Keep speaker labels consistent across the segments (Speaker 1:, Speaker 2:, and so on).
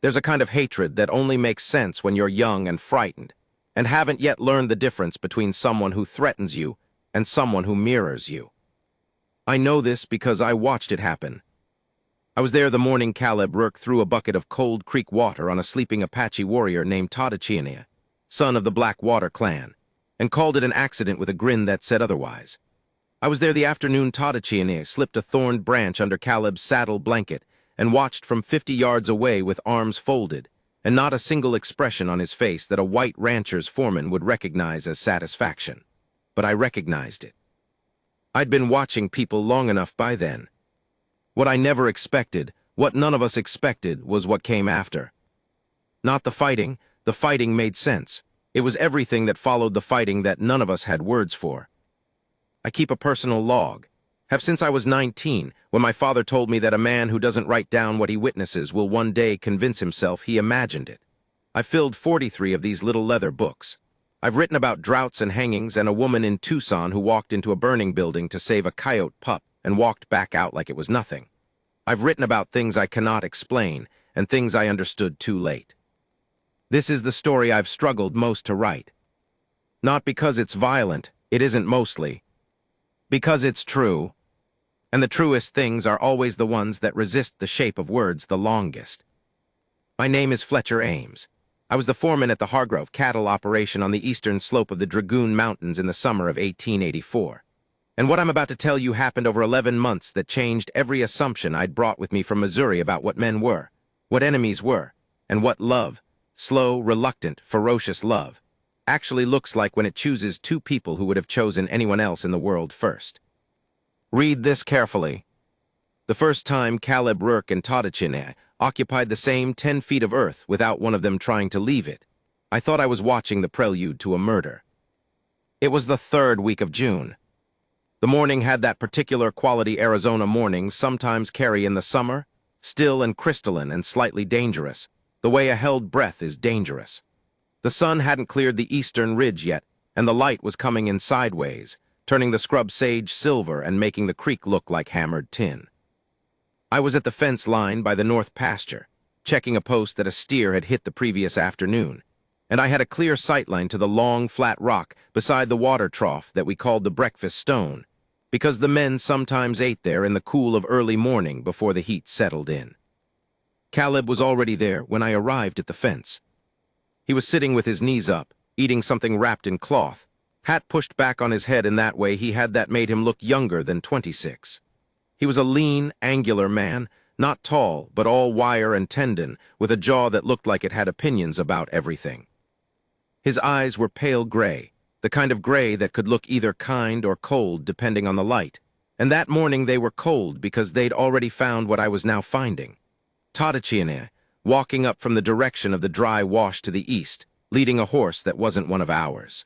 Speaker 1: There's a kind of hatred that only makes sense when you're young and frightened, and haven't yet learned the difference between someone who threatens you and someone who mirrors you. I know this because I watched it happen. I was there the morning Caleb Rourke threw a bucket of cold creek water on a sleeping Apache warrior named Tadachiania, son of the Blackwater clan, and called it an accident with a grin that said otherwise. I was there the afternoon Tadachiania slipped a thorned branch under Caleb's saddle blanket and watched from 50 yards away with arms folded, and not a single expression on his face that a white rancher's foreman would recognize as satisfaction. But I recognized it. I'd been watching people long enough by then. What I never expected, what none of us expected, was what came after. Not the fighting made sense. It was everything that followed the fighting that none of us had words for. I keep a personal log. Have since I was 19, when my father told me that a man who doesn't write down what he witnesses will one day convince himself he imagined it. I filled 43 of these little leather books. I've written about droughts and hangings and a woman in Tucson who walked into a burning building to save a coyote pup and walked back out like it was nothing. I've written about things I cannot explain and things I understood too late. This is the story I've struggled most to write. Not because it's violent, it isn't mostly. Because it's true. And the truest things are always the ones that resist the shape of words the longest. My name is Fletcher Ames. I was the foreman at the Hargrove cattle operation on the eastern slope of the Dragoon Mountains in the summer of 1884. And what I'm about to tell you happened over 11 months that changed every assumption I'd brought with me from Missouri about what men were, what enemies were, and what love, slow, reluctant, ferocious love, actually looks like when it chooses two people who would have chosen anyone else in the world first. Read this carefully. The first time Caleb Rourke and Tadachiania occupied the same 10 feet of earth without one of them trying to leave it, I thought I was watching the prelude to a murder. It was the 3rd week of June. The morning had that particular quality Arizona mornings sometimes carry in the summer, still and crystalline and slightly dangerous, the way a held breath is dangerous. The sun hadn't cleared the eastern ridge yet, and the light was coming in sideways, turning the scrub sage silver and making the creek look like hammered tin. I was at the fence line by the north pasture, checking a post that a steer had hit the previous afternoon, and I had a clear sightline to the long, flat rock beside the water trough that we called the breakfast stone, because the men sometimes ate there in the cool of early morning before the heat settled in. Caleb was already there when I arrived at the fence. He was sitting with his knees up, eating something wrapped in cloth, hat pushed back on his head in that way he had that made him look younger than 26. He was a lean, angular man, not tall, but all wire and tendon, with a jaw that looked like it had opinions about everything. His eyes were pale gray, the kind of gray that could look either kind or cold depending on the light, and that morning they were cold because they'd already found what I was now finding. Tadachiania, walking up from the direction of the dry wash to the east, leading a horse that wasn't one of ours.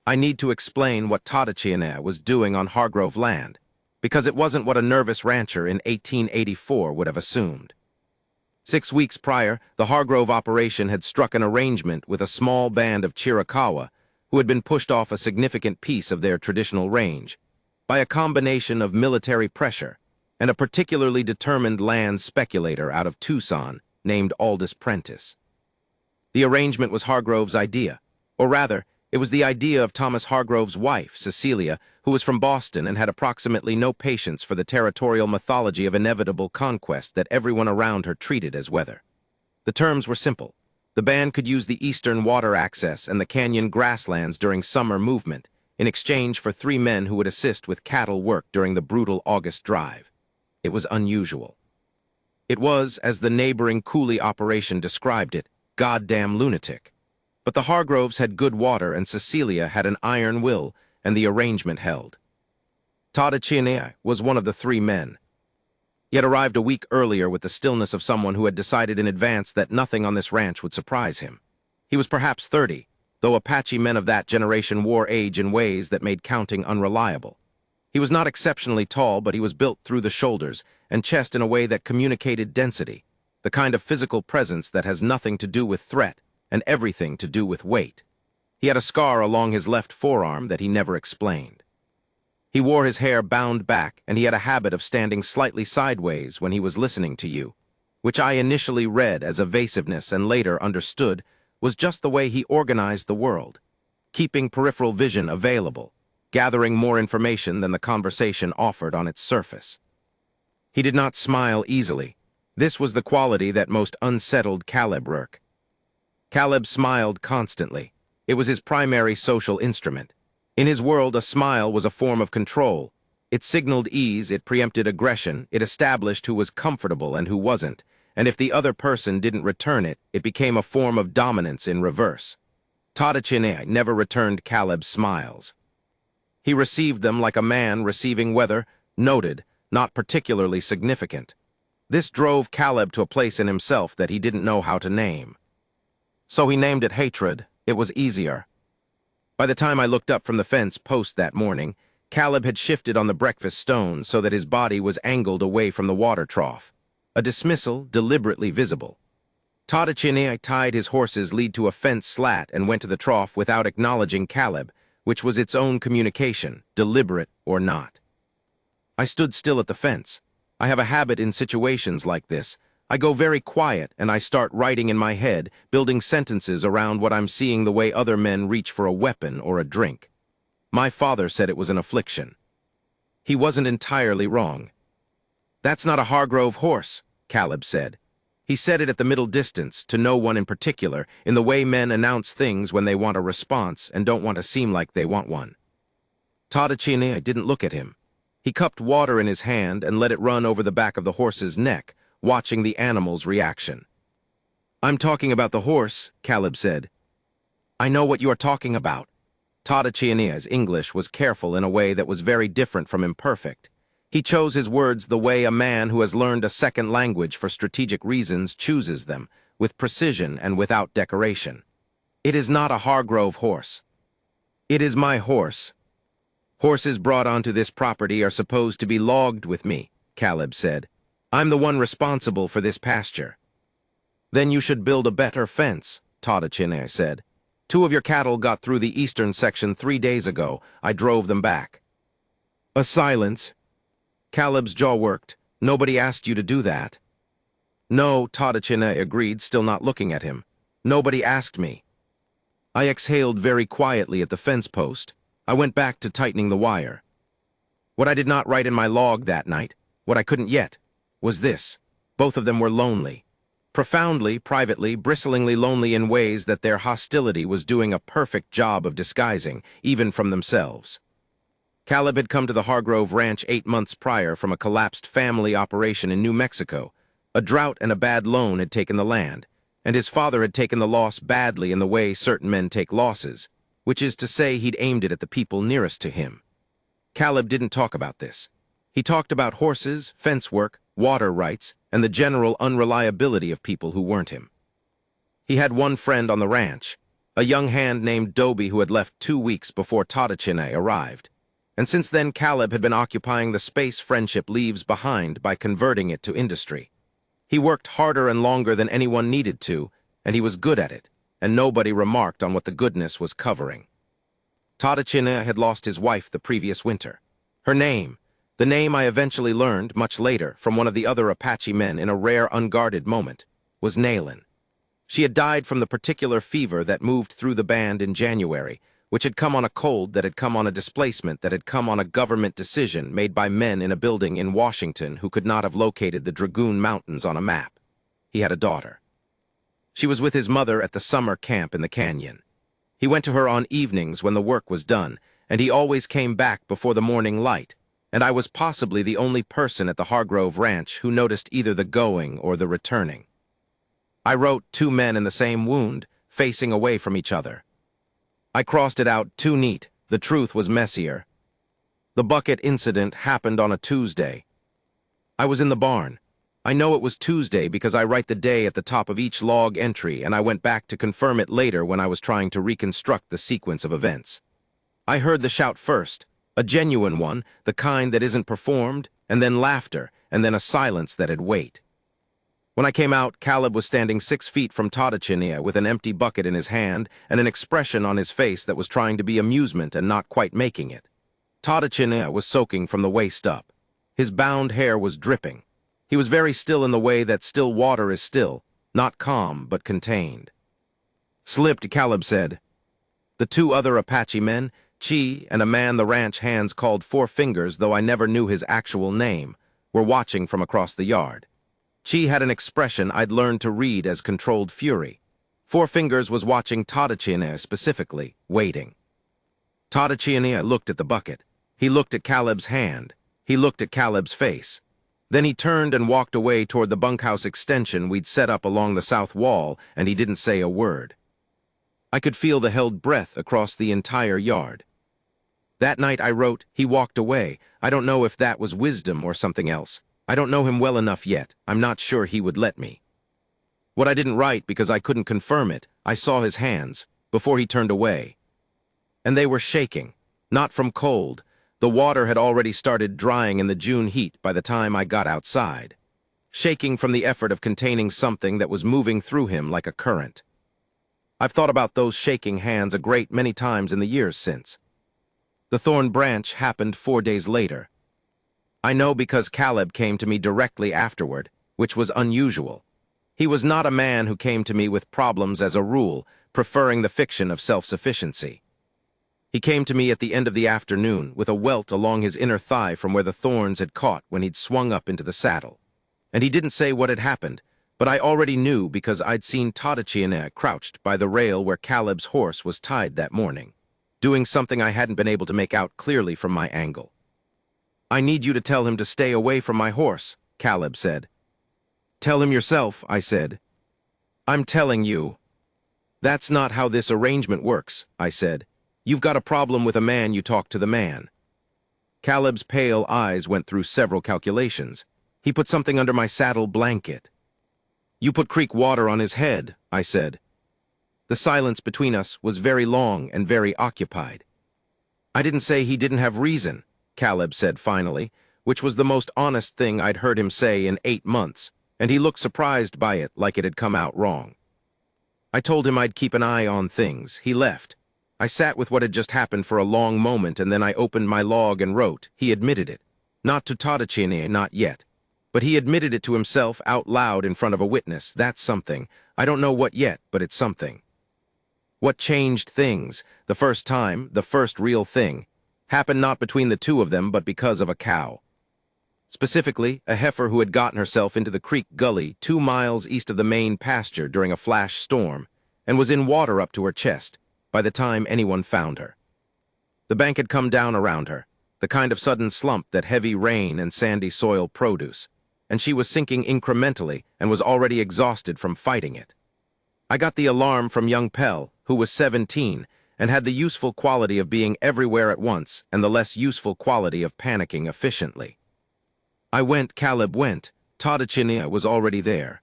Speaker 1: I need to explain what Tadachiania was doing on Hargrove land, because it wasn't what a nervous rancher in 1884 would have assumed. 6 weeks prior, the Hargrove operation had struck an arrangement with a small band of Chiricahua who had been pushed off a significant piece of their traditional range by a combination of military pressure and a particularly determined land speculator out of Tucson named Aldous Prentice. The arrangement was Hargrove's idea, or rather, it was the idea of Thomas Hargrove's wife, Cecilia, who was from Boston and had approximately no patience for the territorial mythology of inevitable conquest that everyone around her treated as weather. The terms were simple. The band could use the eastern water access and the canyon grasslands during summer movement in exchange for 3 men who would assist with cattle work during the brutal August drive. It was unusual. It was, as the neighboring Cooley operation described it, goddamn lunatic. But the Hargroves had good water and Cecilia had an iron will, and the arrangement held. Tadachiania was one of the 3 men. He had arrived a week earlier with the stillness of someone who had decided in advance that nothing on this ranch would surprise him. He was perhaps 30, though Apache men of that generation wore age in ways that made counting unreliable. He was not exceptionally tall, but he was built through the shoulders and chest in a way that communicated density, the kind of physical presence that has nothing to do with threat and everything to do with weight. He had a scar along his left forearm that he never explained. He wore his hair bound back, and he had a habit of standing slightly sideways when he was listening to you, which I initially read as evasiveness and later understood was just the way he organized the world, keeping peripheral vision available, gathering more information than the conversation offered on its surface. He did not smile easily. This was the quality that most unsettled Caleb Rourke. Caleb smiled constantly. It was his primary social instrument. In his world, a smile was a form of control. It signaled ease, it preempted aggression, it established who was comfortable and who wasn't, and if the other person didn't return it, it became a form of dominance in reverse. Tadachine never returned Caleb's smiles. He received them like a man receiving weather, noted, not particularly significant. This drove Caleb to a place in himself that he didn't know how to name. So he named it hatred. It was easier. By the time I looked up from the fence post that morning, Caleb had shifted on the breakfast stone so that his body was angled away from the water trough, a dismissal deliberately visible. Tadachine tied his horse's lead to a fence slat and went to the trough without acknowledging Caleb, which was its own communication, deliberate or not. I stood still at the fence. I have a habit in situations like this. I go very quiet and I start writing in my head, building sentences around what I'm seeing the way other men reach for a weapon or a drink. My father said it was an affliction. He wasn't entirely wrong. "That's not a Hargrove horse," Caleb said. He said it at the middle distance, to no one in particular, in the way men announce things when they want a response and don't want to seem like they want one. Tadachine didn't look at him. He cupped water in his hand and let it run over the back of the horse's neck, watching the animal's reaction. "I'm talking about the horse," Caleb said. "I know what you are talking about." Tadachine's English was careful in a way that was very different from imperfect. He chose his words the way a man who has learned a second language for strategic reasons chooses them, with precision and without decoration. "It is not a Hargrove horse. It is my horse. Horses brought onto this property are supposed to be logged with me," Caleb said. "I'm the one responsible for this pasture." "Then you should build a better fence," Tadachine said. "2 of your cattle got through the eastern section 3 days ago. I drove them back." A silence. Caleb's jaw worked. "Nobody asked you to do that." "No," Tadachine agreed, still not looking at him. "Nobody asked me." I exhaled very quietly at the fence post. I went back to tightening the wire. What I did not write in my log that night, what I couldn't yet, was this. Both of them were lonely. Profoundly, privately, bristlingly lonely in ways that their hostility was doing a perfect job of disguising, even from themselves. Caleb had come to the Hargrove Ranch 8 months prior from a collapsed family operation in New Mexico. A drought and a bad loan had taken the land, and his father had taken the loss badly in the way certain men take losses, which is to say he'd aimed it at the people nearest to him. Caleb didn't talk about this. He talked about horses, fence work, water rights, and the general unreliability of people who weren't him. He had one friend on the ranch, a young hand named Dobie who had left 2 weeks before Tadachine arrived. And since then Caleb had been occupying the space friendship leaves behind by converting it to industry. He worked harder and longer than anyone needed to, and he was good at it, and nobody remarked on what the goodness was covering. Tadachine had lost his wife the previous winter. Her name, the name I eventually learned, much later, from one of the other Apache men in a rare unguarded moment, was Naylin. She had died from the particular fever that moved through the band in January, which had come on a cold that had come on a displacement that had come on a government decision made by men in a building in Washington who could not have located the Dragoon Mountains on a map. He had a daughter. She was with his mother at the summer camp in the canyon. He went to her on evenings when the work was done, and he always came back before the morning light, and I was possibly the only person at the Hargrove Ranch who noticed either the going or the returning. I wrote 2 men in the same wound, facing away from each other. I crossed it out too neat. The truth was messier. The bucket incident happened on a Tuesday. I was in the barn. I know it was Tuesday because I write the day at the top of each log entry, and I went back to confirm it later when I was trying to reconstruct the sequence of events. I heard the shout first, a genuine one, the kind that isn't performed, and then laughter, and then a silence that'd wait. When I came out, Caleb was standing 6 feet from Tadachine with an empty bucket in his hand and an expression on his face that was trying to be amusement and not quite making it. Tadachine was soaking from the waist up. His bound hair was dripping. He was very still in the way that still water is still, not calm, but contained. "Slipped," Caleb said. The two other Apache men, Chi and a man the ranch hands called Four Fingers, though I never knew his actual name, were watching from across the yard. Chi had an expression I'd learned to read as controlled fury. Four Fingers was watching Tadachiene specifically, waiting. Tadachiene looked at the bucket. He looked at Caleb's hand. He looked at Caleb's face. Then he turned and walked away toward the bunkhouse extension we'd set up along the south wall, and he didn't say a word. I could feel the held breath across the entire yard. That night I wrote, "He walked away." I don't know if that was wisdom or something else. I don't know him well enough yet. I'm not sure he would let me. What I didn't write because I couldn't confirm it, I saw his hands, before he turned away. And they were shaking, not from cold. The water had already started drying in the June heat by the time I got outside. Shaking from the effort of containing something that was moving through him like a current. I've thought about those shaking hands a great many times in the years since. The thorn branch happened 4 days later. I know because Caleb came to me directly afterward, which was unusual. He was not a man who came to me with problems as a rule, preferring the fiction of self-sufficiency. He came to me at the end of the afternoon with a welt along his inner thigh from where the thorns had caught when he'd swung up into the saddle. And he didn't say what had happened, but I already knew because I'd seen Tadachiene crouched by the rail where Caleb's horse was tied that morning, doing something I hadn't been able to make out clearly from my angle. "I need you to tell him to stay away from my horse," Caleb said. "Tell him yourself," I said. "I'm telling you." "That's not how this arrangement works," I said. "You've got a problem with a man, you talk to the man." Caleb's pale eyes went through several calculations. He put something under my saddle blanket. "You put creek water on his head," I said. The silence between us was very long and very occupied. "I didn't say he didn't have reason," Caleb said finally, which was the most honest thing I'd heard him say in 8 months, and he looked surprised by it like it had come out wrong. I told him I'd keep an eye on things. He left. I sat with what had just happened for a long moment, and then I opened my log and wrote. He admitted it. Not to Tadachiene, not yet. But he admitted it to himself out loud in front of a witness. That's something. I don't know what yet, but it's something. What changed things, the first time, the first real thing, happened not between the two of them, but because of a cow. Specifically, a heifer who had gotten herself into the creek gully 2 miles east of the main pasture during a flash storm, and was in water up to her chest by the time anyone found her. The bank had come down around her, the kind of sudden slump that heavy rain and sandy soil produce, and she was sinking incrementally and was already exhausted from fighting it. I got the alarm from young Pell, who was 17, and had the useful quality of being everywhere at once and the less useful quality of panicking efficiently. I went, Caleb went. Tadachiene was already there.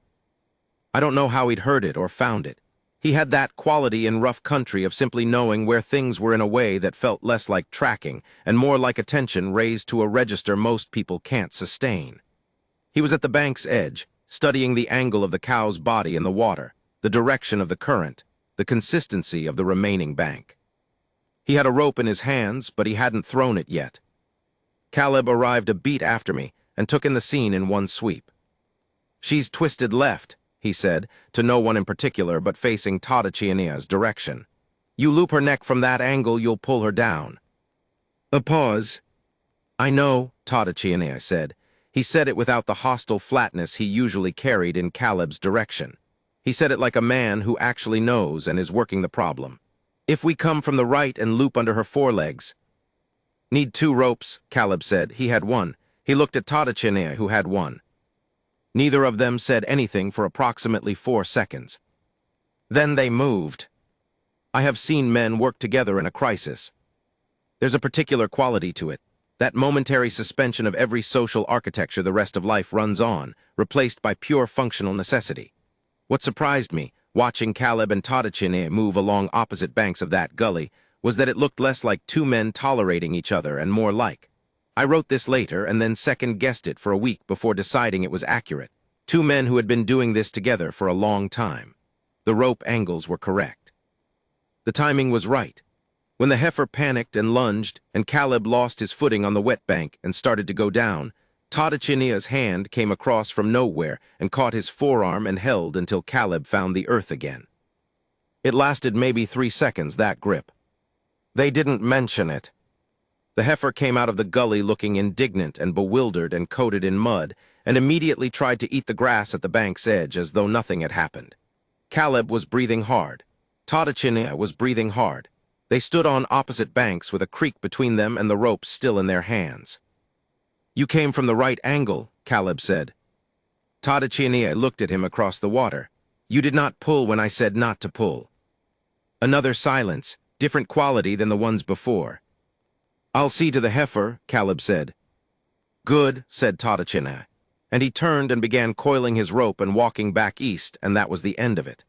Speaker 1: I don't know how he'd heard it or found it. He had that quality in rough country of simply knowing where things were in a way that felt less like tracking and more like attention raised to a register most people can't sustain. He was at the bank's edge, studying the angle of the cow's body in the water, the direction of the current, the consistency of the remaining bank. He had a rope in his hands, but he hadn't thrown it yet. Caleb arrived a beat after me and took in the scene in one sweep. "She's twisted left," he said, to no one in particular but facing Tadachiene's direction. "You loop her neck from that angle, you'll pull her down." A pause. "I know," Tadachiene said. He said it without the hostile flatness he usually carried in Caleb's direction. He said it like a man who actually knows and is working the problem. "If we come from the right and loop under her forelegs." "Need 2 ropes," Caleb said. He had 1. He looked at Tadachiene, who had 1. Neither of them said anything for approximately 4 seconds. Then they moved. I have seen men work together in a crisis. There's a particular quality to it, that momentary suspension of every social architecture the rest of life runs on, replaced by pure functional necessity. What surprised me, watching Caleb and Tadachiene move along opposite banks of that gully, was that it looked less like 2 men tolerating each other and more like. I wrote this later and then second-guessed it for a week before deciding it was accurate. 2 men who had been doing this together for a long time. The rope angles were correct. The timing was right. When the heifer panicked and lunged and Caleb lost his footing on the wet bank and started to go down, Tadachinia's hand came across from nowhere and caught his forearm and held until Caleb found the earth again. It lasted maybe 3 seconds, that grip. They didn't mention it. The heifer came out of the gully looking indignant and bewildered and coated in mud, and immediately tried to eat the grass at the bank's edge as though nothing had happened. Caleb was breathing hard. Tadachinia was breathing hard. They stood on opposite banks with a creek between them and the rope still in their hands. "You came from the right angle," Caleb said. Tadachinia looked at him across the water. "You did not pull when I said not to pull." Another silence, different quality than the ones before. "I'll see to the heifer," Caleb said. "Good," said Tadachinia, and he turned and began coiling his rope and walking back east, and that was the end of it.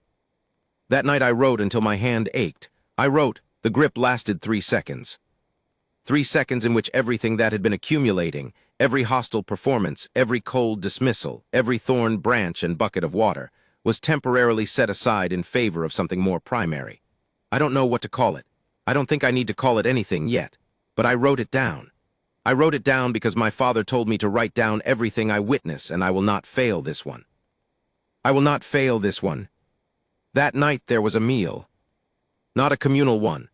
Speaker 1: That night I wrote until my hand ached. I wrote. The grip lasted 3 seconds. 3 seconds in which everything that had been accumulating, every hostile performance, every cold dismissal, every thorn branch and bucket of water, was temporarily set aside in favor of something more primary. I don't know what to call it. I don't think I need to call it anything yet, but I wrote it down. I wrote it down because my father told me to write down everything I witness, and I will not fail this one. I will not fail this one. That night there was a meal. Not a communal one.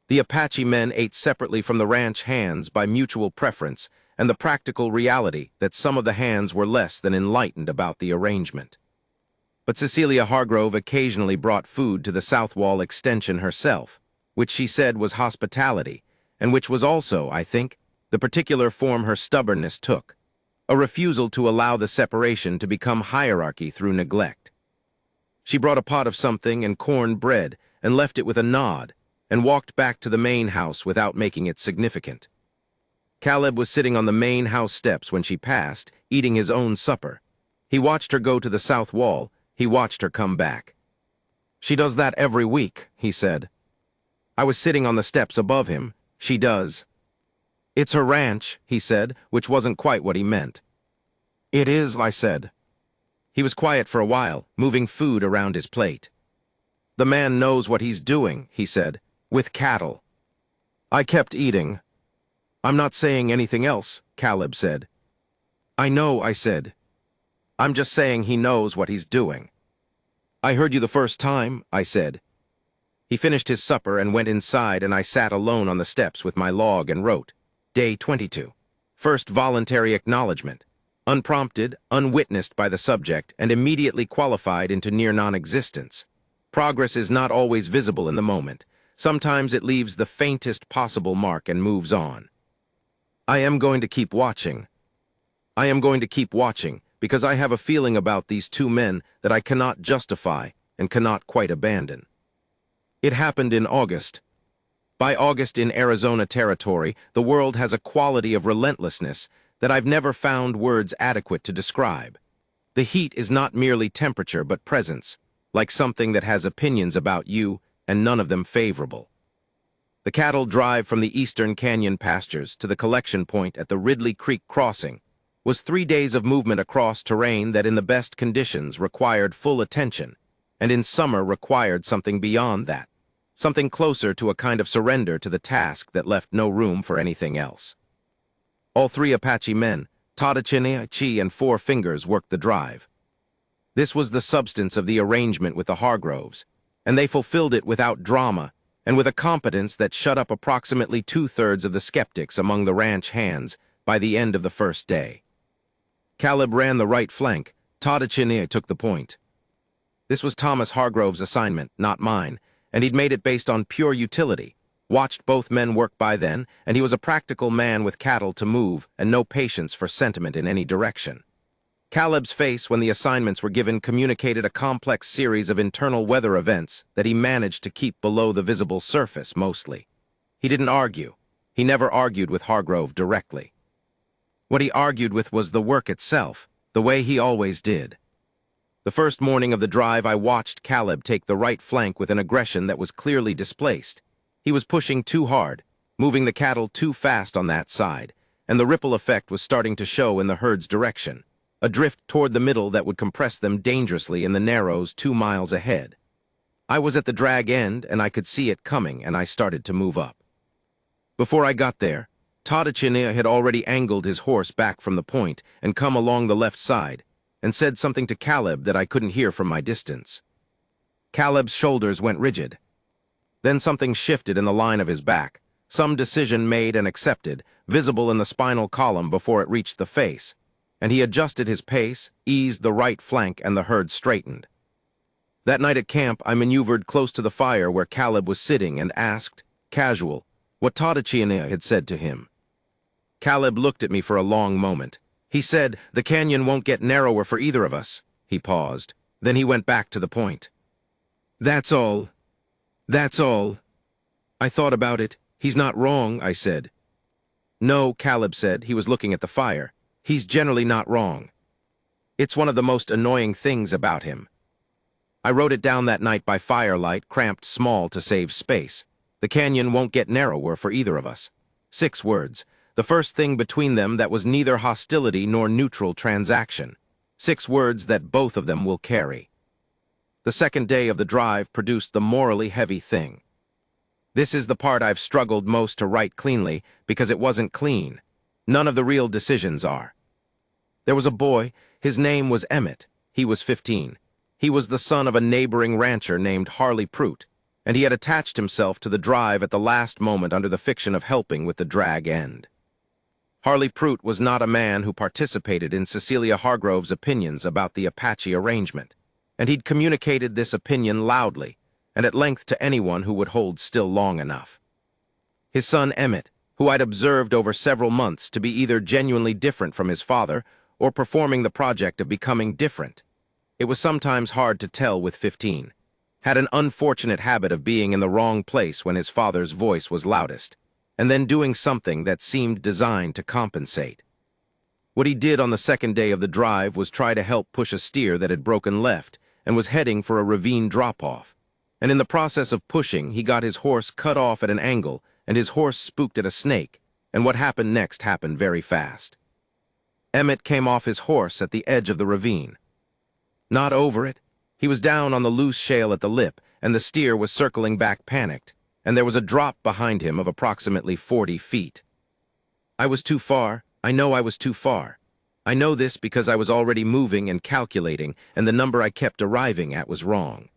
Speaker 1: The Apache men ate separately from the ranch hands by mutual preference and the practical reality that some of the hands were less than enlightened about the arrangement. But Cecilia Hargrove occasionally brought food to the South Wall extension herself, which she said was hospitality, and which was also, I think, the particular form her stubbornness took, a refusal to allow the separation to become hierarchy through neglect. She brought a pot of something and corn bread and left it with a nod, and walked back to the main house without making it significant. Caleb was sitting on the main house steps when she passed, eating his own supper. He watched her go to the south wall. He watched her come back. "She does that every week," he said. I was sitting on the steps above him. "She does." "It's her ranch," he said, which wasn't quite what he meant. "It is," I said. He was quiet for a while, moving food around his plate. "The man knows what he's doing," he said, "with cattle." I kept eating. "I'm not saying anything else," Caleb said. "I know," I said. "I'm just saying he knows what he's doing." "I heard you the first time," I said. He finished his supper and went inside, and I sat alone on the steps with my log and wrote. Day 22. First voluntary acknowledgement. Unprompted, unwitnessed by the subject, and immediately qualified into near non-existence. Progress is not always visible in the moment. Sometimes it leaves the faintest possible mark and moves on. I am going to keep watching. I am going to keep watching, because I have a feeling about these two men that I cannot justify and cannot quite abandon. It happened in August. By August in Arizona territory, the world has a quality of relentlessness that I've never found words adequate to describe. The heat is not merely temperature but presence, like something that has opinions about you and none of them favorable. The cattle drive from the eastern canyon pastures to the collection point at the Ridley Creek crossing was 3 days of movement across terrain that in the best conditions required full attention, and in summer required something beyond that, something closer to a kind of surrender to the task that left no room for anything else. All 3 Apache men, Tadachinia, Chi, and Four Fingers, worked the drive. This was the substance of the arrangement with the Hargroves, and they fulfilled it without drama and with a competence that shut up approximately 2/3 of the skeptics among the ranch hands by the end of the first day. Caleb ran the right flank. Tadachinia took the point. This was Thomas Hargrove's assignment, not mine, and he'd made it based on pure utility. Watched both men work by then, and he was a practical man with cattle to move and no patience for sentiment in any direction. Caleb's face when the assignments were given communicated a complex series of internal weather events that he managed to keep below the visible surface mostly. He didn't argue. He never argued with Hargrove directly. What he argued with was the work itself, the way he always did. The first morning of the drive, I watched Caleb take the right flank with an aggression that was clearly displaced. He was pushing too hard, moving the cattle too fast on that side, and the ripple effect was starting to show in the herd's direction, a drift toward the middle that would compress them dangerously in the narrows 2 miles ahead. I was at the drag end, and I could see it coming, and I started to move up. Before I got there, Tadachina had already angled his horse back from the point and come along the left side, and said something to Caleb that I couldn't hear from my distance. Caleb's shoulders went rigid. Then something shifted in the line of his back, some decision made and accepted, visible in the spinal column before it reached the face, and he adjusted his pace, eased the right flank, and the herd straightened. That night at camp, I maneuvered close to the fire where Caleb was sitting and asked, casual, what Tadachina had said to him. Caleb looked at me for a long moment. He said, "The canyon won't get narrower for either of us." He paused. Then he went back to the point. "That's all. That's all." I thought about it. "He's not wrong," I said. "No," Caleb said. He was looking at the fire. "He's generally not wrong. It's one of the most annoying things about him." I wrote it down that night by firelight, cramped small to save space. The canyon won't get narrower for either of us. 6 words. The first thing between them that was neither hostility nor neutral transaction. 6 words that both of them will carry. The second day of the drive produced the morally heavy thing. This is the part I've struggled most to write cleanly because it wasn't clean. None of the real decisions are. There was a boy. His name was Emmett. He was 15. He was the son of a neighboring rancher named Harley Pruitt, and he had attached himself to the drive at the last moment under the fiction of helping with the drag end. Harley Pruitt was not a man who participated in Cecilia Hargrove's opinions about the Apache arrangement, and he'd communicated this opinion loudly and at length to anyone who would hold still long enough. His son Emmett, who I'd observed over several months to be either genuinely different from his father or performing the project of becoming different, it was sometimes hard to tell with 15, had an unfortunate habit of being in the wrong place when his father's voice was loudest, and then doing something that seemed designed to compensate. What he did on the second day of the drive was try to help push a steer that had broken left and was heading for a ravine drop-off, and in the process of pushing, he got his horse cut off at an angle, and his horse spooked at a snake, and what happened next happened very fast. Emmett came off his horse at the edge of the ravine. Not over it. He was down on the loose shale at the lip, and the steer was circling back panicked, and there was a drop behind him of approximately 40 feet. I was too far. I know I was too far. I know this because I was already moving and calculating, and the number I kept arriving at was wrong.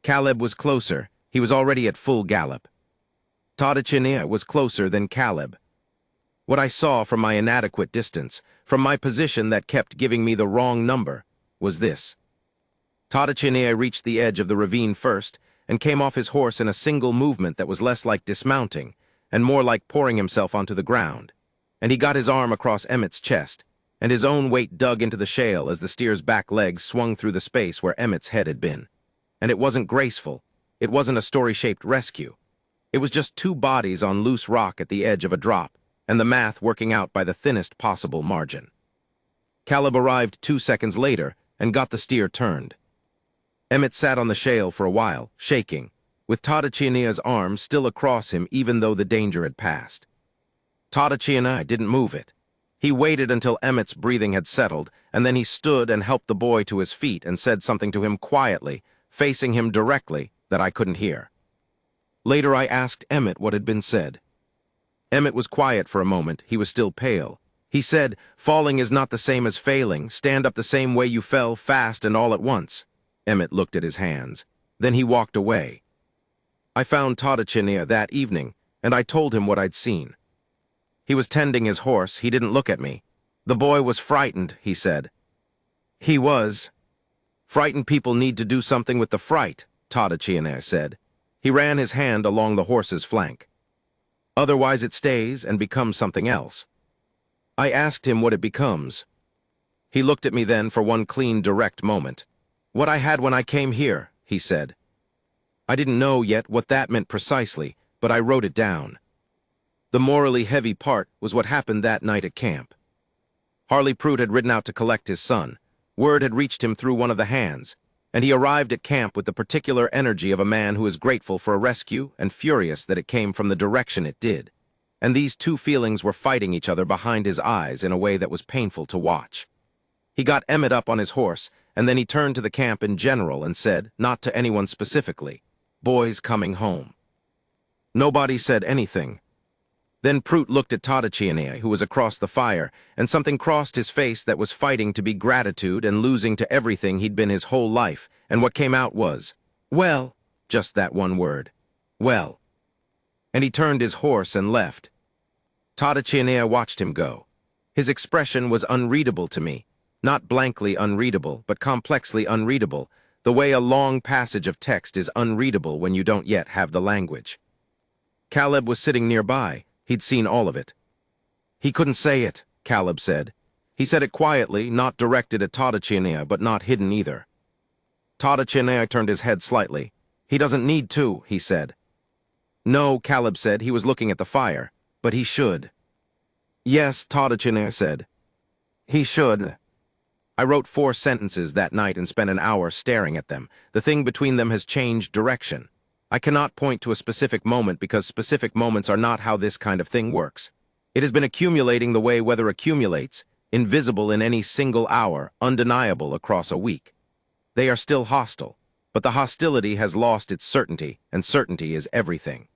Speaker 1: Caleb was closer. He was already at full gallop. Tadachina was closer than Caleb. What I saw from my inadequate distance, from my position that kept giving me the wrong number, was this. Tadachina reached the edge of the ravine first and came off his horse in a single movement that was less like dismounting and more like pouring himself onto the ground, and he got his arm across Emmett's chest, and his own weight dug into the shale as the steer's back legs swung through the space where Emmett's head had been. And it wasn't graceful. It wasn't a story-shaped rescue. It was just 2 bodies on loose rock at the edge of a drop, and the math working out by the thinnest possible margin. Caleb arrived 2 seconds later and got the steer turned. Emmett sat on the shale for a while, shaking, with Tadachina's arm still across him even though the danger had passed. Tadachina didn't move it. He waited until Emmett's breathing had settled, and then he stood and helped the boy to his feet and said something to him quietly, facing him directly, that I couldn't hear. Later I asked Emmett what had been said. Emmett was quiet for a moment. He was still pale. He said, "Falling is not the same as failing. Stand up the same way you fell, fast and all at once." Emmett looked at his hands. Then he walked away. I found Tadachina that evening, and I told him what I'd seen. He was tending his horse. He didn't look at me. "The boy was frightened," he said. "He was. Frightened people need to do something with the fright," Tadachina said. He ran his hand along the horse's flank. "Otherwise it stays and becomes something else." I asked him what it becomes. He looked at me then for one clean, direct moment. "What I had when I came here," he said. I didn't know yet what that meant precisely, but I wrote it down. The morally heavy part was what happened that night at camp. Harley Pruitt had ridden out to collect his son. Word had reached him through one of the hands, and he arrived at camp with the particular energy of a man who is grateful for a rescue and furious that it came from the direction it did. And these 2 feelings were fighting each other behind his eyes in a way that was painful to watch. He got Emmett up on his horse, and then he turned to the camp in general and said, not to anyone specifically, "Boys coming home." Nobody said anything. Then Prout looked at Tadachiene, who was across the fire, and something crossed his face that was fighting to be gratitude and losing to everything he'd been his whole life, and what came out was, "Well," just that one word. "Well." And he turned his horse and left. Tadachiene watched him go. His expression was unreadable to me, not blankly unreadable, but complexly unreadable, the way a long passage of text is unreadable when you don't yet have the language. Caleb was sitting nearby. He'd seen all of it. "He couldn't say it," Caleb said. He said it quietly, not directed at Tadachiene, but not hidden either. Tadachiene turned his head slightly. "He doesn't need to," he said. "No," Caleb said. He was looking at the fire. "But he should." "Yes," Tadachiene said. "He should." I wrote 4 sentences that night and spent an hour staring at them. The thing between them has changed direction. I cannot point to a specific moment because specific moments are not how this kind of thing works. It has been accumulating the way weather accumulates, invisible in any single hour, undeniable across a week. They are still hostile, but the hostility has lost its certainty, and certainty is everything.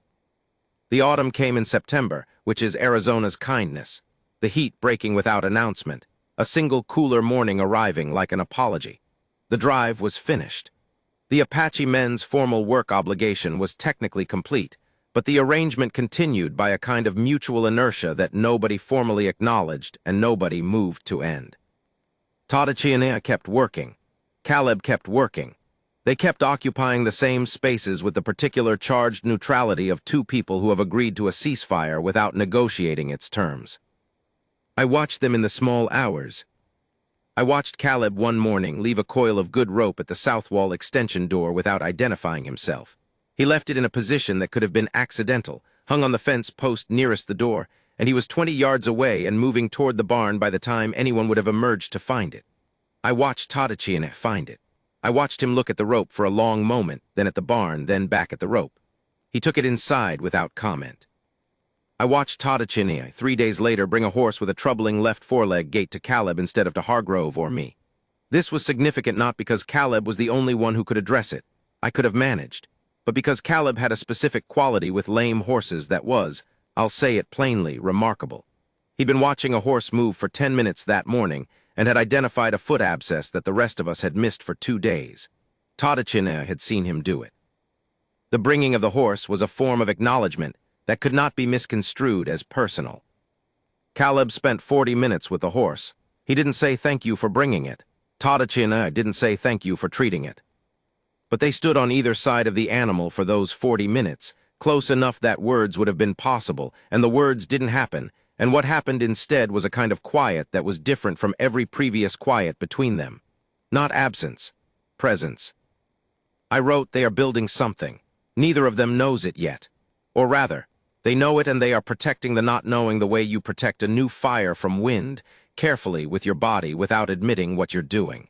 Speaker 1: The autumn came in September, which is Arizona's kindness, the heat breaking without announcement, a single cooler morning arriving like an apology. The drive was finished. The Apache men's formal work obligation was technically complete, but the arrangement continued by a kind of mutual inertia that nobody formally acknowledged and nobody moved to end. Tadachiene kept working. Caleb kept working. They kept occupying the same spaces with the particular charged neutrality of 2 people who have agreed to a ceasefire without negotiating its terms. I watched them in the small hours. I watched Caleb one morning leave a coil of good rope at the south wall extension door without identifying himself. He left it in a position that could have been accidental, hung on the fence post nearest the door, and he was 20 yards away and moving toward the barn by the time anyone would have emerged to find it. I watched Tadachiene find it. I watched him look at the rope for a long moment, then at the barn, then back at the rope. He took it inside without comment. I watched Tadachiene 3 days later bring a horse with a troubling left foreleg gait to Caleb instead of to Hargrove or me. This was significant not because Caleb was the only one who could address it. I could have managed. But because Caleb had a specific quality with lame horses that was, I'll say it plainly, remarkable. He'd been watching a horse move for 10 minutes that morning and had identified a foot abscess that the rest of us had missed for 2 days. Tadachiene had seen him do it. The bringing of the horse was a form of acknowledgement that could not be misconstrued as personal. Caleb spent 40 minutes with the horse. He didn't say thank you for bringing it. Tadachiene didn't say thank you for treating it. But they stood on either side of the animal for those 40 minutes, close enough that words would have been possible, and the words didn't happen, and what happened instead was a kind of quiet that was different from every previous quiet between them. Not absence, presence. I wrote they are building something. Neither of them knows it yet. Or rather, they know it and they are protecting the not knowing the way you protect a new fire from wind, carefully with your body without admitting what you're doing.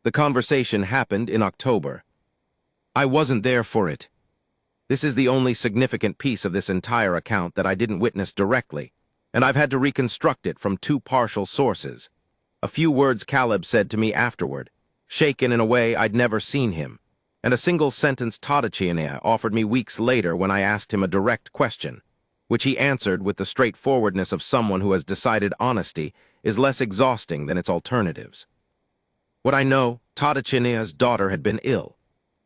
Speaker 1: The conversation happened in October. I wasn't there for it. This is the only significant piece of this entire account that I didn't witness directly, and I've had to reconstruct it from 2 partial sources. A few words Caleb said to me afterward, shaken in a way I'd never seen him, and a single sentence Tadachiene offered me weeks later when I asked him a direct question, which he answered with the straightforwardness of someone who has decided honesty is less exhausting than its alternatives. What I know, Tadachiene's daughter had been ill.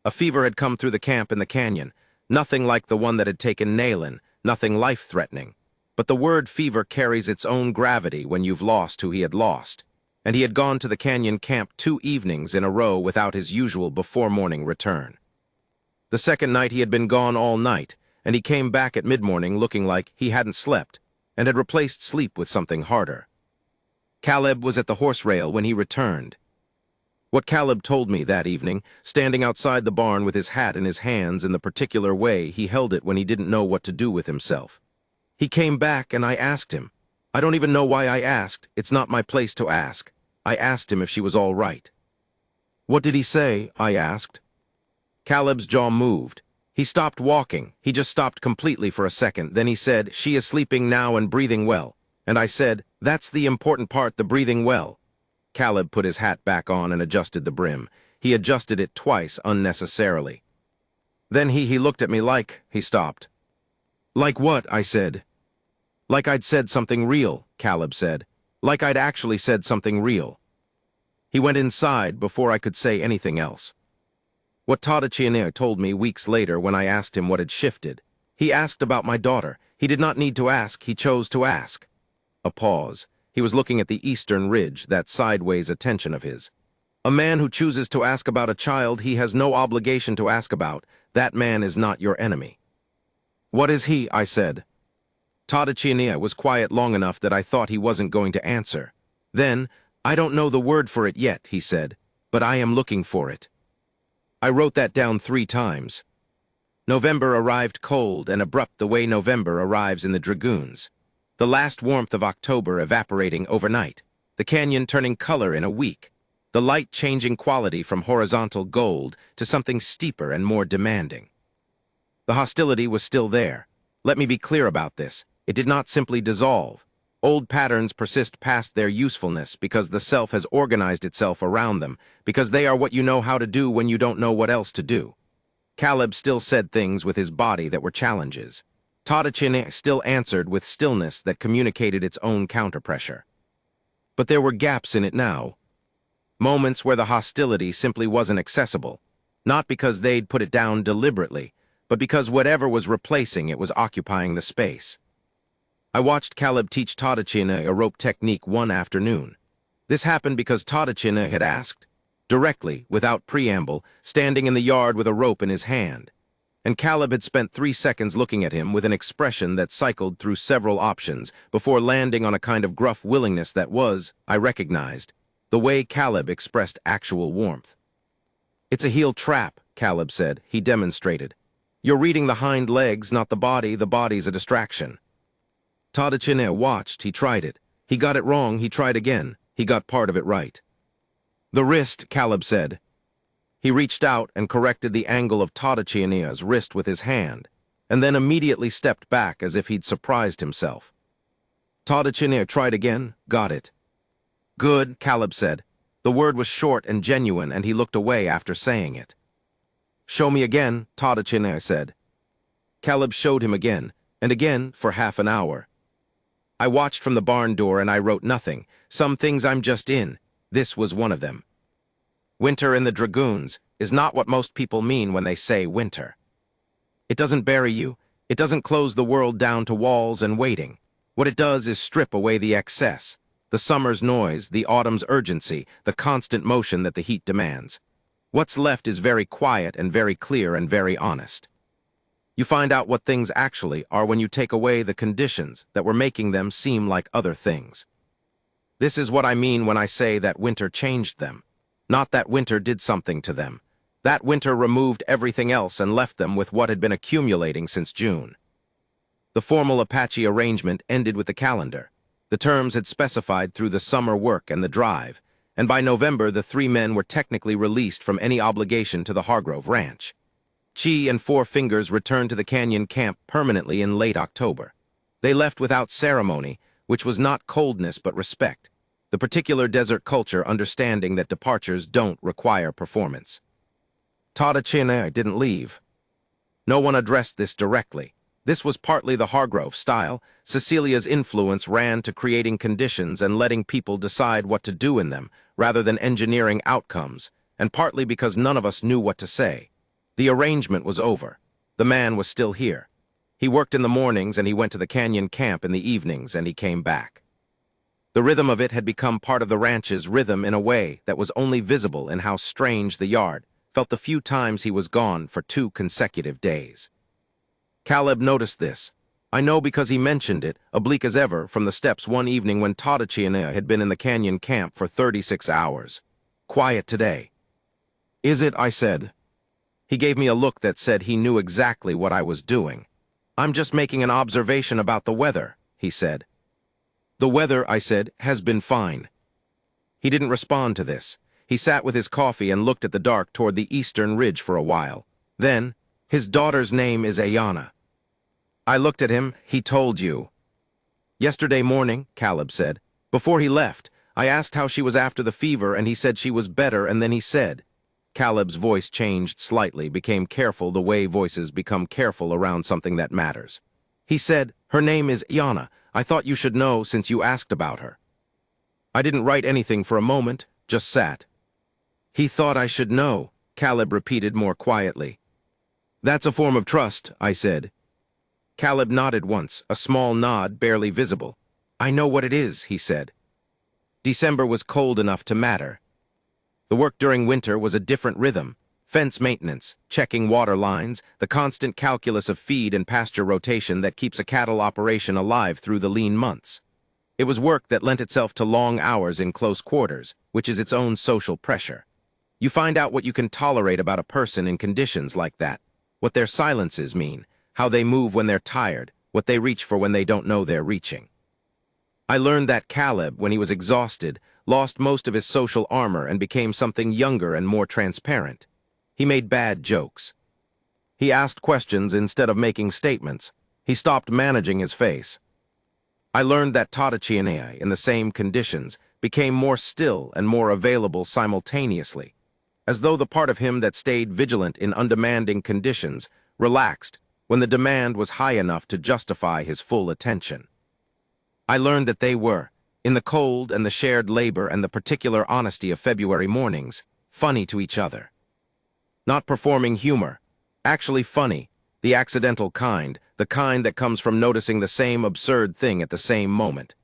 Speaker 1: A fever had come through the camp in the canyon, nothing like the one that had taken Nayland, nothing life-threatening. But the word fever carries its own gravity when you've lost who he had lost, and he had gone to the canyon camp 2 evenings in a row without his usual before-morning return. The second night he had been gone all night, and he came back at mid-morning looking like he hadn't slept, and had replaced sleep with something harder. Caleb was at the horse rail when he returned. What Caleb told me that evening, standing outside the barn with his hat in his hands in the particular way he held it when he didn't know what to do with himself. He came back and I asked him. I don't even know why I asked. It's not my place to ask. I asked him if she was all right. What did he say? I asked. Caleb's jaw moved. He stopped walking. He just stopped completely for a second. Then he said, "She is sleeping now and breathing well." And I said, "That's the important part, the breathing well." Caleb put his hat back on and adjusted the brim. He adjusted it twice unnecessarily. Then he looked at me like, he stopped. "Like what?" I said. Like I'd said something real, Caleb said. Like I'd actually said something real. He went inside before I could say anything else. What Tadachine told me weeks later when I asked him what had shifted. He asked about my daughter. He did not need to ask, he chose to ask. A pause. He was looking at the eastern ridge, that sideways attention of his. A man who chooses to ask about a child he has no obligation to ask about, that man is not your enemy. What is he? I said. Tadachine was quiet long enough that I thought he wasn't going to answer. Then, I don't know the word for it yet, he said, but I am looking for it. I wrote that down 3 times. November arrived cold and abrupt the way November arrives in the Dragoons. The last warmth of October evaporating overnight, the canyon turning color in a week, the light changing quality from horizontal gold to something steeper and more demanding. The hostility was still there. Let me be clear about this. It did not simply dissolve. Old patterns persist past their usefulness because the self has organized itself around them, because they are what you know how to do when you don't know what else to do. Caleb still said things with his body that were challenges. Tadachine still answered with stillness that communicated its own counterpressure. But there were gaps in it now. Moments where the hostility simply wasn't accessible, not because they'd put it down deliberately, but because whatever was replacing it was occupying the space. I watched Caleb teach Tadachine a rope technique one afternoon. This happened because Tadachine had asked, directly, without preamble, standing in the yard with a rope in his hand. And Caleb had spent 3 seconds looking at him with an expression that cycled through several options before landing on a kind of gruff willingness that was, I recognized, the way Caleb expressed actual warmth. It's a heel trap, Caleb said. He demonstrated. You're reading the hind legs, not the body's a distraction. Tadachine watched, he tried it. He got it wrong, he tried again. He got part of it right. The wrist, Caleb said. He reached out and corrected the angle of Tadachine's wrist with his hand, and then immediately stepped back as if he'd surprised himself. Tadachine tried again, got it. Good, Caleb said. The word was short and genuine, and he looked away after saying it. Show me again, Tadachine said. Caleb showed him again, and again for half an hour. I watched from the barn door and I wrote nothing. Some things I'm just in. This was one of them. Winter in the Dragoons is not what most people mean when they say winter. It doesn't bury you. It doesn't close the world down to walls and waiting. What it does is strip away the excess, the summer's noise, the autumn's urgency, the constant motion that the heat demands. What's left is very quiet and very clear and very honest. You find out what things actually are when you take away the conditions that were making them seem like other things. This is what I mean when I say that winter changed them. Not that winter did something to them. That winter removed everything else and left them with what had been accumulating since June. The formal Apache arrangement ended with the calendar. The terms had specified through the summer work and the drive, and by November the 3 men were technically released from any obligation to the Hargrove Ranch. Chi and 4 Fingers returned to the canyon camp permanently in late October. They left without ceremony, which was not coldness but respect, the particular desert culture understanding that departures don't require performance. Tadachine didn't leave. No one addressed this directly. This was partly the Hargrove style. Cecilia's influence ran to creating conditions and letting people decide what to do in them, rather than engineering outcomes, and partly because none of us knew what to say. The arrangement was over. The man was still here. He worked in the mornings and he went to the canyon camp in the evenings and he came back. The rhythm of it had become part of the ranch's rhythm in a way that was only visible in how strange the yard felt the few times he was gone for 2 consecutive days. Caleb noticed this. I know because he mentioned it, oblique as ever, from the steps one evening when Tadachine had been in the canyon camp for 36 hours. Quiet today. Is it? I said. He gave me a look that said he knew exactly what I was doing. I'm just making an observation about the weather, he said. The weather, I said, has been fine. He didn't respond to this. He sat with his coffee and looked at the dark toward the eastern ridge for a while. Then, his daughter's name is Ayana. I looked at him. He told you. Yesterday morning, Caleb said. Before he left, I asked how she was after the fever and he said she was better and then he said. Caleb's voice changed slightly, became careful the way voices become careful around something that matters. He said, Her name is Yana. I thought you should know since you asked about her. I didn't write anything for a moment, just sat. He thought I should know, Caleb repeated more quietly. That's a form of trust, I said. Caleb nodded once, a small nod barely visible. I know what it is, he said. December was cold enough to matter. The work during winter was a different rhythm. Fence maintenance, checking water lines, the constant calculus of feed and pasture rotation that keeps a cattle operation alive through the lean months. It was work that lent itself to long hours in close quarters, which is its own social pressure. You find out what you can tolerate about a person in conditions like that, what their silences mean, how they move when they're tired, what they reach for when they don't know they're reaching. I learned that Caleb, when he was exhausted, lost most of his social armor and became something younger and more transparent. He made bad jokes. He asked questions instead of making statements. He stopped managing his face. I learned that Tadachianea, in the same conditions, became more still and more available simultaneously, as though the part of him that stayed vigilant in undemanding conditions relaxed when the demand was high enough to justify his full attention. I learned that they were, in the cold and the shared labor and the particular honesty of February mornings, funny to each other. Not performing humor, actually funny, the accidental kind, the kind that comes from noticing the same absurd thing at the same moment.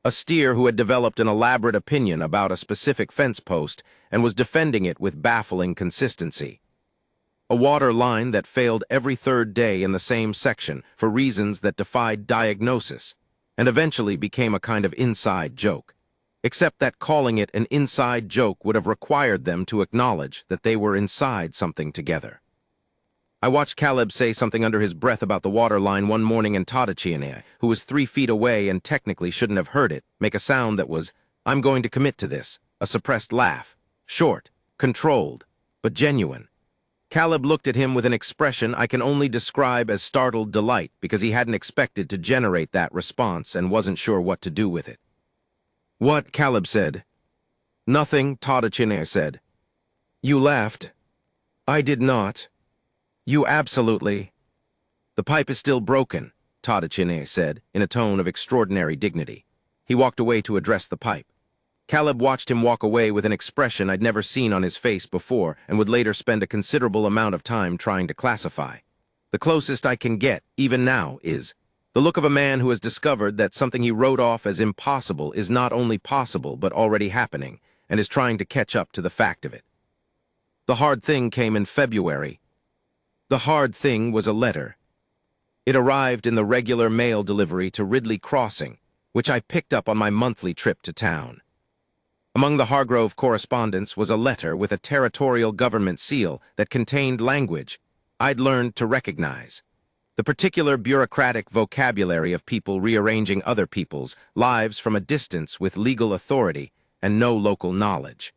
Speaker 1: A steer who had developed an elaborate opinion about a specific fence post and was defending it with baffling consistency. A water line that failed every third day in the same section for reasons that defied diagnosis, and eventually became a kind of inside joke, except that calling it an inside joke would have required them to acknowledge that they were inside something together. I watched Caleb say something under his breath about the water line one morning, and Tadachianea, who was 3 feet away and technically shouldn't have heard it, make a sound that was, I'm going to commit to this, a suppressed laugh, short, controlled, but genuine. Caleb looked at him with an expression I can only describe as startled delight because he hadn't expected to generate that response and wasn't sure what to do with it. What? Caleb said. Nothing, Tadachianea said. You laughed. I did not. You absolutely. The pipe is still broken, Tadachianea said, in a tone of extraordinary dignity. He walked away to address the pipe. Caleb watched him walk away with an expression I'd never seen on his face before and would later spend a considerable amount of time trying to classify. The closest I can get, even now, is the look of a man who has discovered that something he wrote off as impossible is not only possible but already happening, and is trying to catch up to the fact of it. The hard thing came in February. The hard thing was a letter. It arrived in the regular mail delivery to Ridley Crossing, which I picked up on my monthly trip to town. Among the Hargrove correspondence was a letter with a territorial government seal that contained language I'd learned to recognize. The particular bureaucratic vocabulary of people rearranging other people's lives from a distance with legal authority and no local knowledge.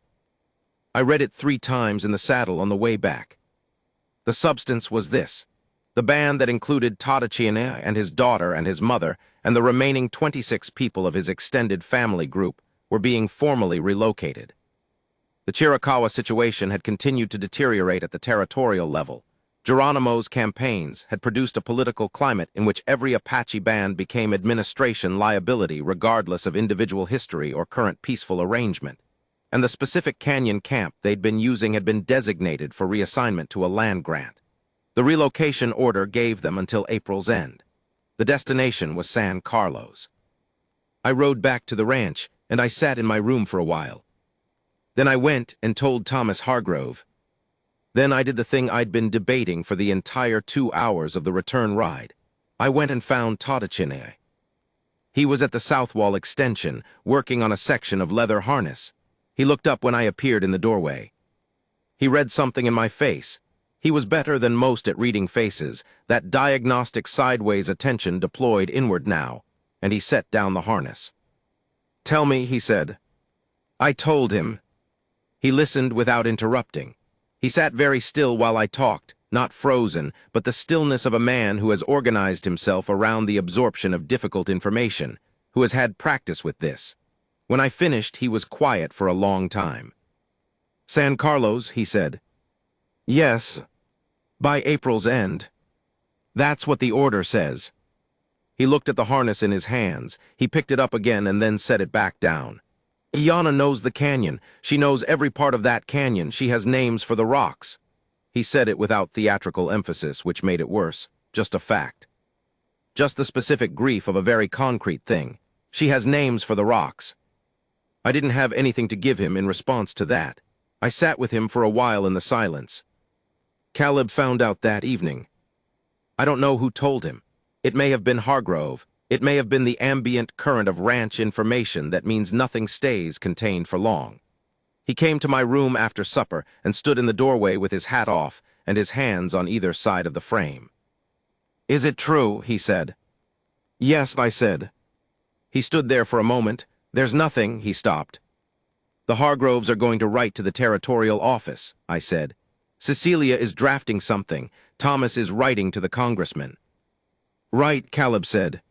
Speaker 1: I read it 3 times in the saddle on the way back. The substance was this. The band that included Tadachianea and his daughter and his mother and the remaining 26 people of his extended family group were being formally relocated. The Chiricahua situation had continued to deteriorate at the territorial level. Geronimo's campaigns had produced a political climate in which every Apache band became administration liability regardless of individual history or current peaceful arrangement, and the specific canyon camp they'd been using had been designated for reassignment to a land grant. The relocation order gave them until April's end. The destination was San Carlos. I rode back to the ranch, and I sat in my room for a while. Then I went and told Thomas Hargrove. Then I did the thing I'd been debating for the entire 2 hours of the return ride. I went and found Tadachianea. He was at the South Wall extension, working on a section of leather harness. He looked up when I appeared in the doorway. He read something in my face. He was better than most at reading faces, that diagnostic sideways attention deployed inward now, and he set down the harness. Tell me, he said. I told him. He listened without interrupting. He sat very still while I talked, not frozen, but the stillness of a man who has organized himself around the absorption of difficult information, who has had practice with this. When I finished, he was quiet for a long time. San Carlos, he said. Yes, by April's end. That's what the order says. He looked at the harness in his hands. He picked it up again and then set it back down. Iana knows the canyon. She knows every part of that canyon. She has names for the rocks. He said it without theatrical emphasis, which made it worse. Just a fact. Just the specific grief of a very concrete thing. She has names for the rocks. I didn't have anything to give him in response to that. I sat with him for a while in the silence. Caleb found out that evening. I don't know who told him. It may have been Hargrove. It may have been the ambient current of ranch information that means nothing stays contained for long. He came to my room after supper and stood in the doorway with his hat off and his hands on either side of the frame. "Is it true?" he said. "Yes," I said. He stood there for a moment. "There's nothing," he stopped. "The Hargroves are going to write to the territorial office," I said. "Cecilia is drafting something. Thomas is writing to the congressman." "Right," Caleb said.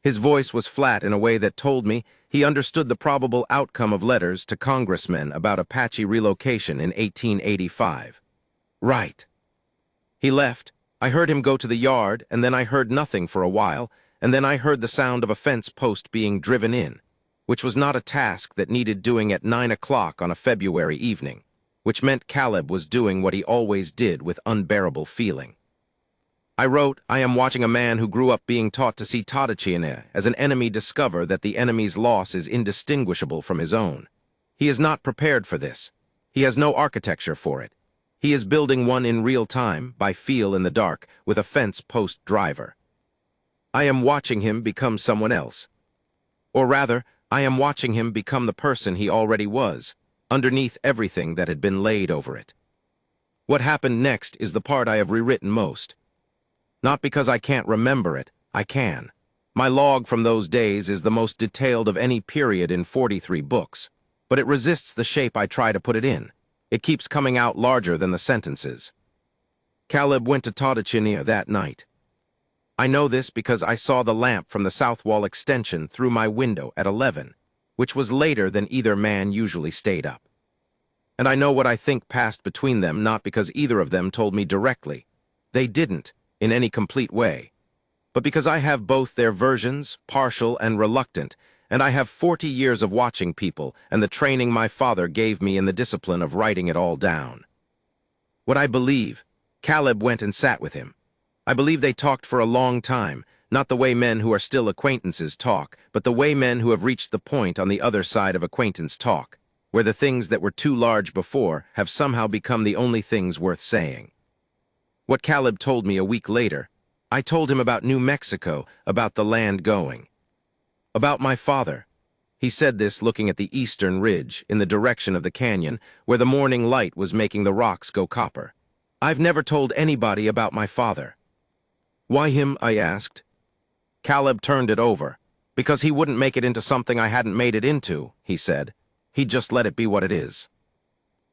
Speaker 1: His voice was flat in a way that told me he understood the probable outcome of letters to congressmen about Apache relocation in 1885. "Right." He left. I heard him go to the yard, and then I heard nothing for a while, and then I heard the sound of a fence post being driven in, which was not a task that needed doing at 9 o'clock on a February evening, which meant Caleb was doing what he always did with unbearable feeling. I wrote, "I am watching a man who grew up being taught to see Tadachiene as an enemy discover that the enemy's loss is indistinguishable from his own. He is not prepared for this. He has no architecture for it. He is building one in real time, by feel in the dark, with a fence post driver. I am watching him become someone else. Or rather, I am watching him become the person he already was, underneath everything that had been laid over it. What happened next is the part I have rewritten most. Not because I can't remember it, I can. My log from those days is the most detailed of any period in 43 books, but it resists the shape I try to put it in. It keeps coming out larger than the sentences. Caleb went to Tadachiene that night. I know this because I saw the lamp from the south wall extension through my window at 11, which was later than either man usually stayed up. And I know what I think passed between them not because either of them told me directly. They didn't, in any complete way, but because I have both their versions, partial and reluctant, and I have 40 years of watching people and the training my father gave me in the discipline of writing it all down. What I believe, Caleb went and sat with him. I believe they talked for a long time, not the way men who are still acquaintances talk, but the way men who have reached the point on the other side of acquaintance talk, where the things that were too large before have somehow become the only things worth saying. What Caleb told me a week later, I told him about New Mexico, about the land going. About my father. He said this looking at the eastern ridge, in the direction of the canyon, where the morning light was making the rocks go copper. I've never told anybody about my father. Why him? I asked. Caleb turned it over. Because he wouldn't make it into something I hadn't made it into, he said. He'd just let it be what it is.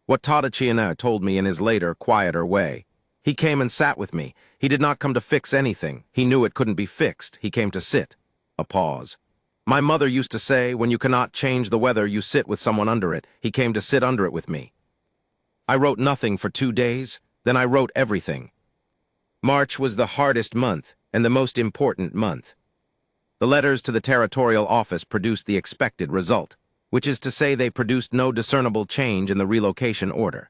Speaker 1: What Tadachiene told me in his later, quieter way. He came and sat with me. He did not come to fix anything. He knew it couldn't be fixed. He came to sit. A pause. My mother used to say, when you cannot change the weather, you sit with someone under it. He came to sit under it with me. I wrote nothing for 2 days. Then I wrote everything. March was the hardest month and the most important month. The letters to the territorial office produced the expected result, which is to say they produced no discernible change in the relocation order.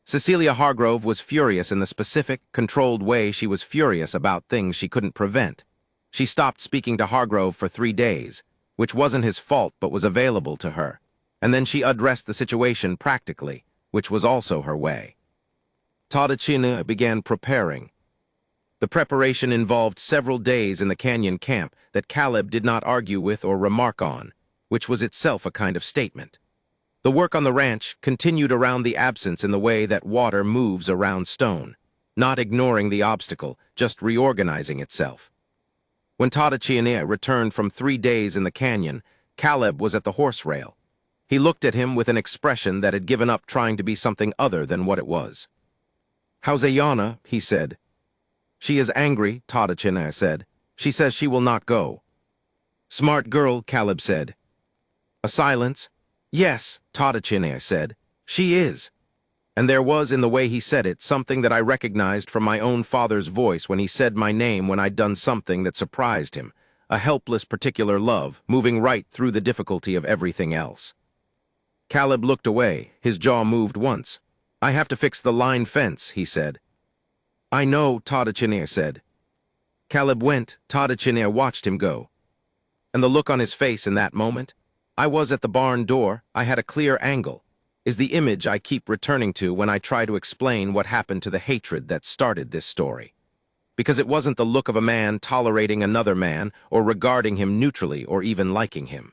Speaker 1: Cecilia Hargrove was furious in the specific, controlled way she was furious about things she couldn't prevent. She stopped speaking to Hargrove for 3 days, which wasn't his fault but was available to her, and then she addressed the situation practically, which was also her way. Tadachiene began preparing. The preparation involved several days in the canyon camp that Caleb did not argue with or remark on, which was itself a kind of statement. The work on the ranch continued around the absence in the way that water moves around stone, not ignoring the obstacle, just reorganizing itself. When Tadachiene returned from 3 days in the canyon, Caleb was at the horse rail. He looked at him with an expression that had given up trying to be something other than what it was. "How's Ayana?" he said. "She is angry," Tadachiene said. "She says she will not go." "Smart girl," Caleb said. A silence. "Yes," Tadachiene said. "She is." And there was in the way he said it something that I recognized from my own father's voice when he said my name when I'd done something that surprised him, a helpless particular love, moving right through the difficulty of everything else. Caleb looked away, his jaw moved once. "I have to fix the line fence," he said. "I know," Tadachinier said. Caleb went, Tadachinier watched him go. And the look on his face in that moment, I was at the barn door, I had a clear angle, is the image I keep returning to when I try to explain what happened to the hatred that started this story. Because it wasn't the look of a man tolerating another man or regarding him neutrally or even liking him.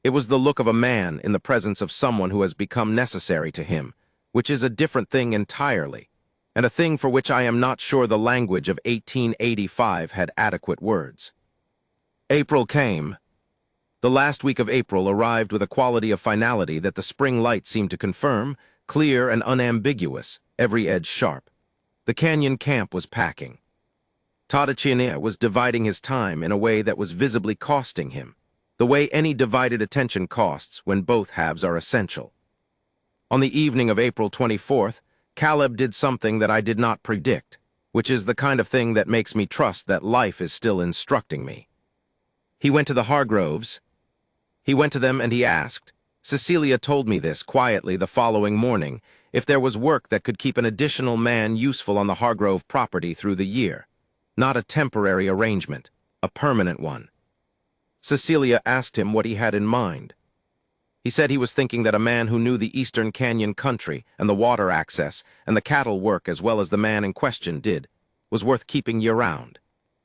Speaker 1: It was the look of a man in the presence of someone who has become necessary to him, which is a different thing entirely, and a thing for which I am not sure the language of 1885 had adequate words. April came. The last week of April arrived with a quality of finality that the spring light seemed to confirm, clear and unambiguous, every edge sharp. The canyon camp was packing. Tadachinier was dividing his time in a way that was visibly costing him, the way any divided attention costs when both halves are essential. On the evening of April 24th, Caleb did something that I did not predict, which is the kind of thing that makes me trust that life is still instructing me. He went to the Hargroves. He went to them and he asked, Cecilia told me this quietly the following morning, if there was work that could keep an additional man useful on the Hargrove property through the year. Not a temporary arrangement, a permanent one. Cecilia asked him what he had in mind. He said he was thinking that a man who knew the Eastern Canyon country and the water access and the cattle work as well as the man in question did, was worth keeping year-round,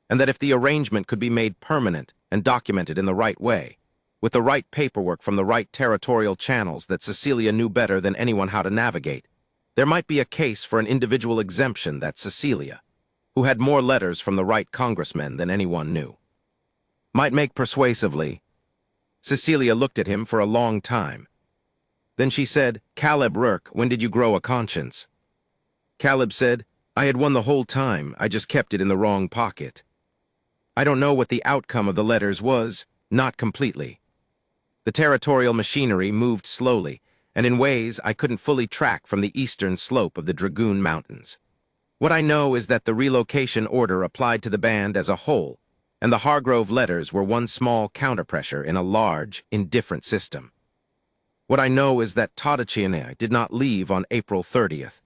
Speaker 1: and that if the arrangement could be made permanent and documented in the right way, with the right paperwork from the right territorial channels that Cecilia knew better than anyone how to navigate, there might be a case for an individual exemption that Cecilia, who had more letters from the right congressmen than anyone knew, might make persuasively. Cecilia looked at him for a long time. Then she said, "Caleb Rourke, when did you grow a conscience?" Caleb said, "I had one the whole time, I just kept it in the wrong pocket." I don't know what the outcome of the letters was, not completely. The territorial machinery moved slowly, and in ways I couldn't fully track from the eastern slope of the Dragoon Mountains. What I know is that the relocation order applied to the band as a whole, and the Hargrove letters were one small counterpressure in a large, indifferent system. What I know is that Tadachinier did not leave on April 30th.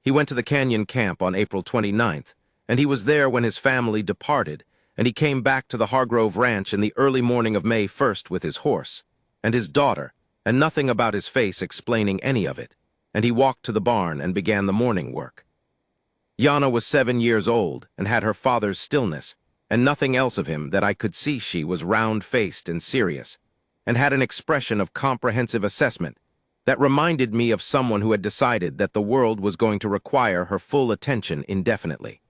Speaker 1: He went to the canyon camp on April 29th, and he was there when his family departed, and he came back to the Hargrove Ranch in the early morning of May 1st with his horse, and his daughter, and nothing about his face explaining any of it, and he walked to the barn and began the morning work. Yana was 7 years old and had her father's stillness, and nothing else of him that I could see. She was round-faced and serious, and had an expression of comprehensive assessment that reminded me of someone who had decided that the world was going to require her full attention indefinitely.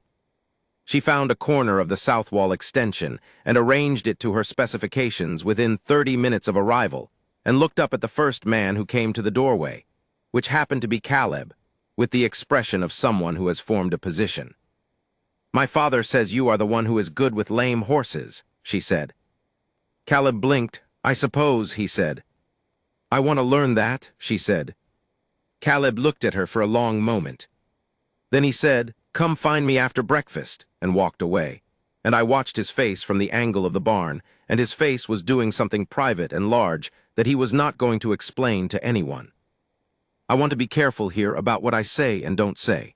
Speaker 1: She found a corner of the south wall extension and arranged it to her specifications within 30 minutes of arrival, and looked up at the first man who came to the doorway, which happened to be Caleb, with the expression of someone who has formed a position. "My father says you are the one who is good with lame horses," she said. Caleb blinked. "I suppose," he said. "I want to learn that," she said. Caleb looked at her for a long moment. Then he said, "Come find me after breakfast," and walked away, and I watched his face from the angle of the barn, and his face was doing something private and large that he was not going to explain to anyone. I want to be careful here about what I say and don't say.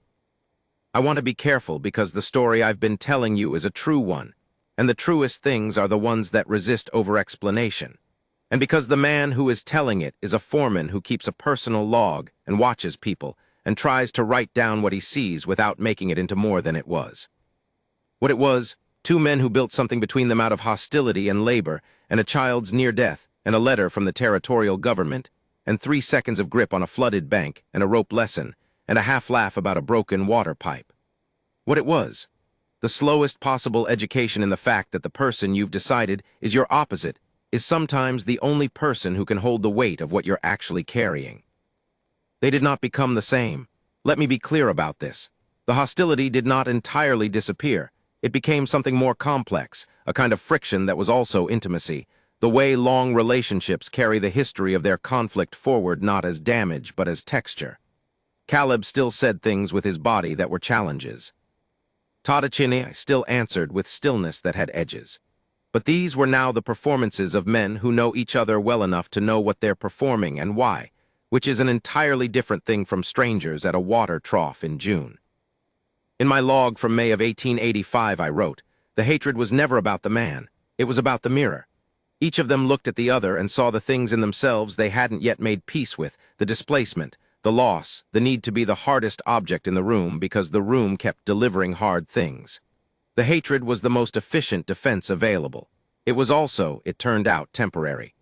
Speaker 1: I want to be careful because the story I've been telling you is a true one, and the truest things are the ones that resist over-explanation, and because the man who is telling it is a foreman who keeps a personal log and watches people and tries to write down what he sees without making it into more than it was. What it was, 2 men who built something between them out of hostility and labor, and a child's near death, and a letter from the territorial government, and 3 seconds of grip on a flooded bank, and a rope lesson, and a half-laugh about a broken water pipe. What it was, the slowest possible education in the fact that the person you've decided is your opposite is sometimes the only person who can hold the weight of what you're actually carrying. They did not become the same. Let me be clear about this. The hostility did not entirely disappear. It became something more complex, a kind of friction that was also intimacy, the way long relationships carry the history of their conflict forward not as damage but as texture. Caleb still said things with his body that were challenges. Tadachinier still answered with stillness that had edges. But these were now the performances of men who know each other well enough to know what they're performing and why, which is an entirely different thing from strangers at a water trough in June. In my log from May of 1885, I wrote, "The hatred was never about the man. It was about the mirror. Each of them looked at the other and saw the things in themselves they hadn't yet made peace with, the displacement, the loss, the need to be the hardest object in the room because the room kept delivering hard things. The hatred was the most efficient defense available. It was also, it turned out, temporary.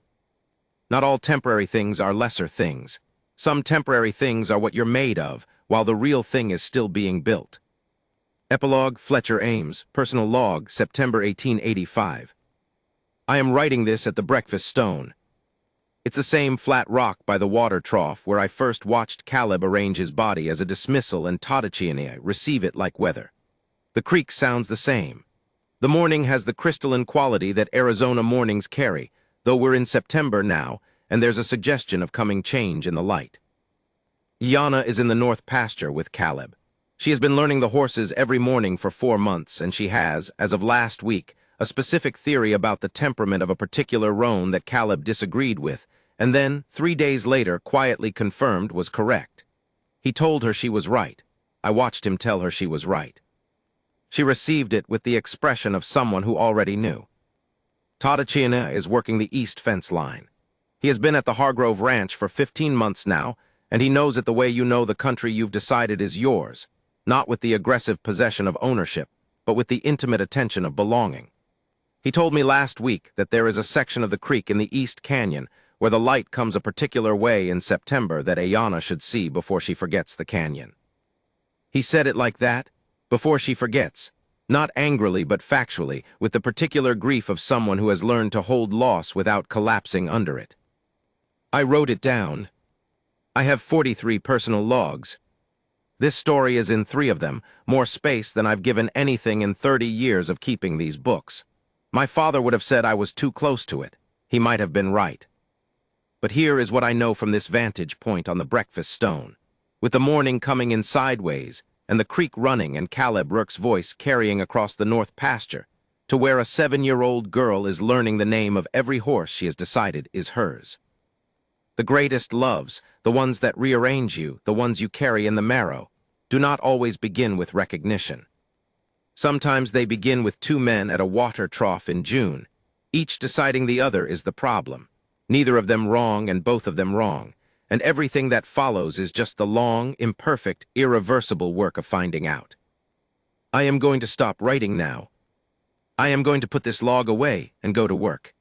Speaker 1: Not all temporary things are lesser things. Some temporary things are what you're made of, while the real thing is still being built." Epilogue, Fletcher Ames, Personal Log, September 1885. I am writing this at the breakfast stone. It's the same flat rock by the water trough where I first watched Caleb arrange his body as a dismissal and Totochiani receive it like weather. The creek sounds the same. The morning has the crystalline quality that Arizona mornings carry, though we're in September now, and there's a suggestion of coming change in the light. Iana is in the north pasture with Caleb. She has been learning the horses every morning for 4 months, and she has, as of last week, a specific theory about the temperament of a particular roan that Caleb disagreed with, and then, 3 days later, quietly confirmed was correct. He told her she was right. I watched him tell her she was right. She received it with the expression of someone who already knew. Totochiani is working the east fence line. He has been at the Hargrove Ranch for 15 months now, and he knows it the way you know the country you've decided is yours, not with the aggressive possession of ownership, but with the intimate attention of belonging. He told me last week that there is a section of the creek in the East Canyon where the light comes a particular way in September that Ayana should see before she forgets the canyon. He said it like that, before she forgets, not angrily but factually, with the particular grief of someone who has learned to hold loss without collapsing under it. I wrote it down. I have 43 personal logs. This story is in 3 of them, more space than I've given anything in 30 years of keeping these books. My father would have said I was too close to it. He might have been right. But here is what I know from this vantage point on the breakfast stone. With the morning coming in sideways, and the creek running and Caleb Rourke's voice carrying across the north pasture, to where a 7-year-old girl is learning the name of every horse she has decided is hers. The greatest loves, the ones that rearrange you, the ones you carry in the marrow, do not always begin with recognition. Sometimes they begin with 2 men at a water trough in June, each deciding the other is the problem, neither of them wrong and both of them wrong, and everything that follows is just the long, imperfect, irreversible work of finding out. I am going to stop writing now. I am going to put this log away and go to work.